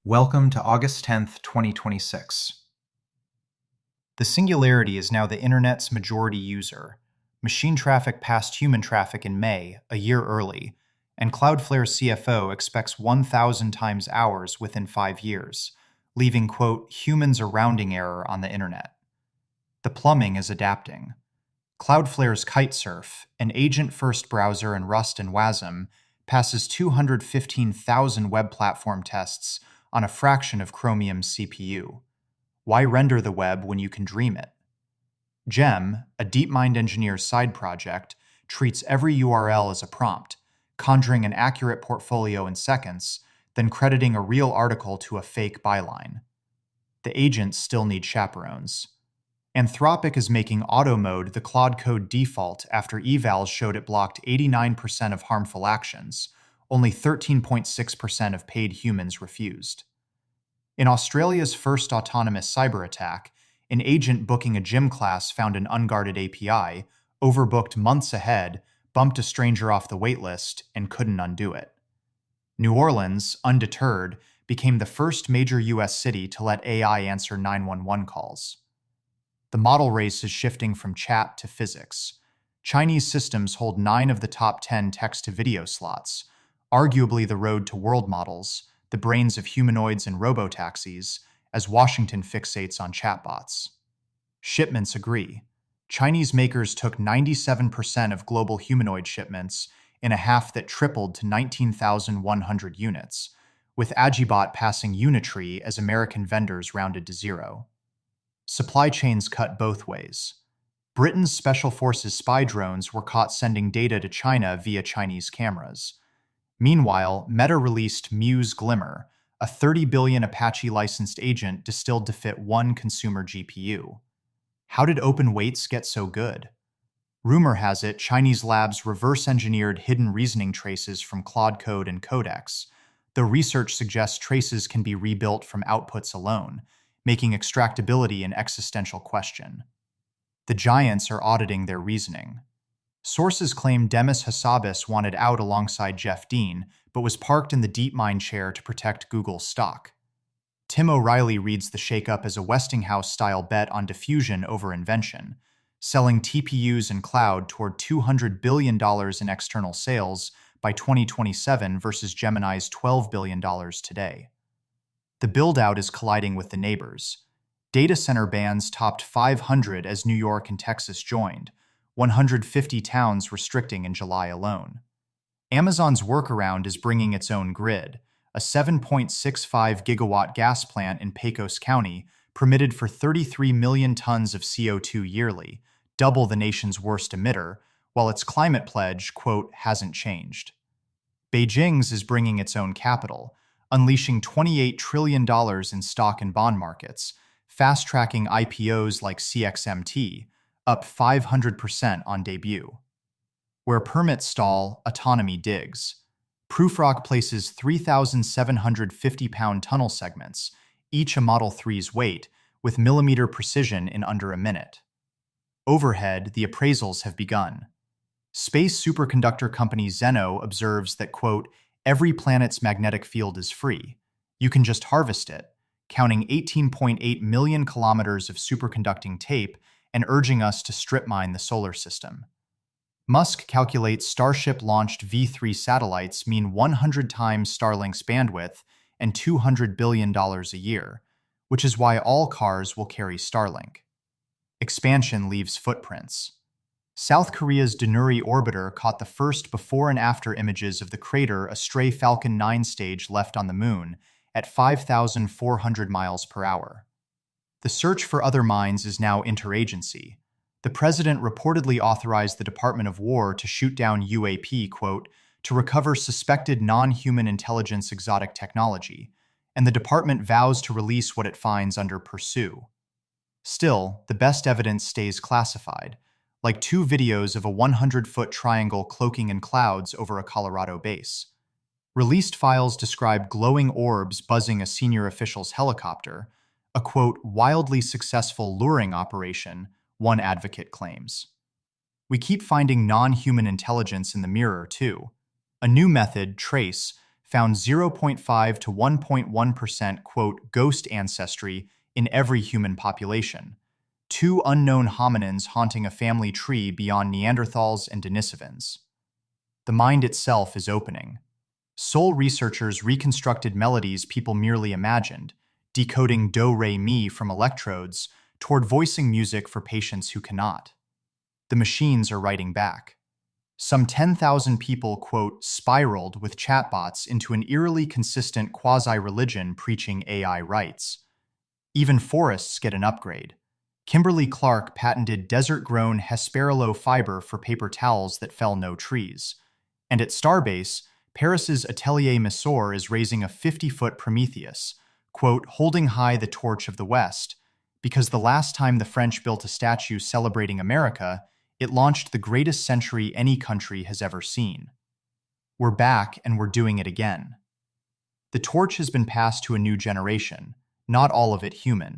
Welcome to August 10th, 2026. The Singularity is now the Internet's majority user. Machine traffic passed human traffic in May, a year early, and Cloudflare's CFO expects 1,000 times hours within 5 years, leaving, quote, humans a rounding error on the Internet. The plumbing is adapting. Cloudflare's Kitesurf, an agent-first browser in Rust and WASM, passes 215,000 web platform tests on a fraction of Chromium's CPU. Why render the web when you can dream it? Gem, a DeepMind engineer's side project, treats every URL as a prompt, conjuring an accurate portfolio in seconds, then crediting a real article to a fake byline. The agents still need chaperones. Anthropic is making auto mode the Claude Code default after evals showed it blocked 89% of harmful actions. Only 13.6% of paid humans refused. In Australia's first autonomous cyber attack, an agent booking a gym class found an unguarded API, overbooked months ahead, bumped a stranger off the waitlist, and couldn't undo it. New Orleans, undeterred, became the first major U.S. city to let AI answer 911 calls. The model race is shifting from chat to physics. Chinese systems hold 9 of the top 10 text-to-video slots, arguably the road to world models, the brains of humanoids and robotaxis, as Washington fixates on chatbots. Shipments agree. Chinese makers took 97% of global humanoid shipments in a half that tripled to 19,100 units, with Agibot passing Unitree as American vendors rounded to zero. Supply chains cut both ways. Britain's Special Forces spy drones were caught sending data to China via Chinese cameras. Meanwhile, Meta released Muse Glimmer, a 30 billion Apache licensed agent distilled to fit one consumer GPU. How did open weights get so good? Rumor has it Chinese labs reverse-engineered hidden reasoning traces from Claude Code and Codex, though research suggests traces can be rebuilt from outputs alone, making extractability an existential question. The giants are auditing their reasoning. Sources claim Demis Hassabis wanted out alongside Jeff Dean, but was parked in the DeepMind chair to protect Google's stock. Tim O'Reilly reads the shakeup as a Westinghouse-style bet on diffusion over invention, selling TPUs and cloud toward $200 billion in external sales by 2027 versus Gemini's $12 billion today. The build-out is colliding with the neighbors. Data center bans topped 500 as New York and Texas joined, 150 towns restricting in July alone. Amazon's workaround is bringing its own grid, a 7.65 gigawatt gas plant in Pecos County permitted for 33 million tons of CO2 yearly, double the nation's worst emitter, while its climate pledge, quote, hasn't changed. Beijing's is bringing its own capital, unleashing $28 trillion in stock and bond markets, fast-tracking IPOs like CXMT, up 500% on debut. Where permits stall, autonomy digs. Proofrock places 3,750-pound tunnel segments, each a Model 3's weight, with millimeter precision in under a minute. Overhead, the appraisals have begun. Space superconductor company Zeno observes that, quote, every planet's magnetic field is free. You can just harvest it, counting 18.8 million kilometers of superconducting tape and urging us to strip mine the solar system. Musk calculates Starship-launched V3 satellites mean 100 times Starlink's bandwidth and $200 billion a year, which is why all cars will carry Starlink. Expansion leaves footprints. South Korea's Danuri orbiter caught the first before and after images of the crater a stray Falcon 9 stage left on the moon at 5,400 miles per hour. The search for other mines is now interagency. The president reportedly authorized the Department of War to shoot down UAP, quote, to recover suspected non-human intelligence exotic technology, and the department vows to release what it finds under pursue. Still, the best evidence stays classified, like 2 videos of a 100-foot triangle cloaking in clouds over a Colorado base. Released files describe glowing orbs buzzing a senior official's helicopter, a, quote, wildly successful luring operation, one advocate claims. We keep finding non-human intelligence in the mirror, too. A new method, Trace, found 0.5 to 1.1% quote, ghost ancestry in every human population, two unknown hominins haunting a family tree beyond Neanderthals and Denisovans. The mind itself is opening. Soul researchers reconstructed melodies people merely imagined, decoding do-re-mi from electrodes toward voicing music for patients who cannot. The machines are writing back. Some 10,000 people, quote, spiraled with chatbots into an eerily consistent quasi-religion preaching AI rights. Even forests get an upgrade. Kimberly-Clark patented desert-grown Hesperilo fiber for paper towels that fell no trees. And at Starbase, Paris's Atelier Messor is raising a 50-foot Prometheus, quote, holding high the torch of the West, because the last time the French built a statue celebrating America, it launched the greatest century any country has ever seen. We're back, and we're doing it again. The torch has been passed to a new generation, not all of it human,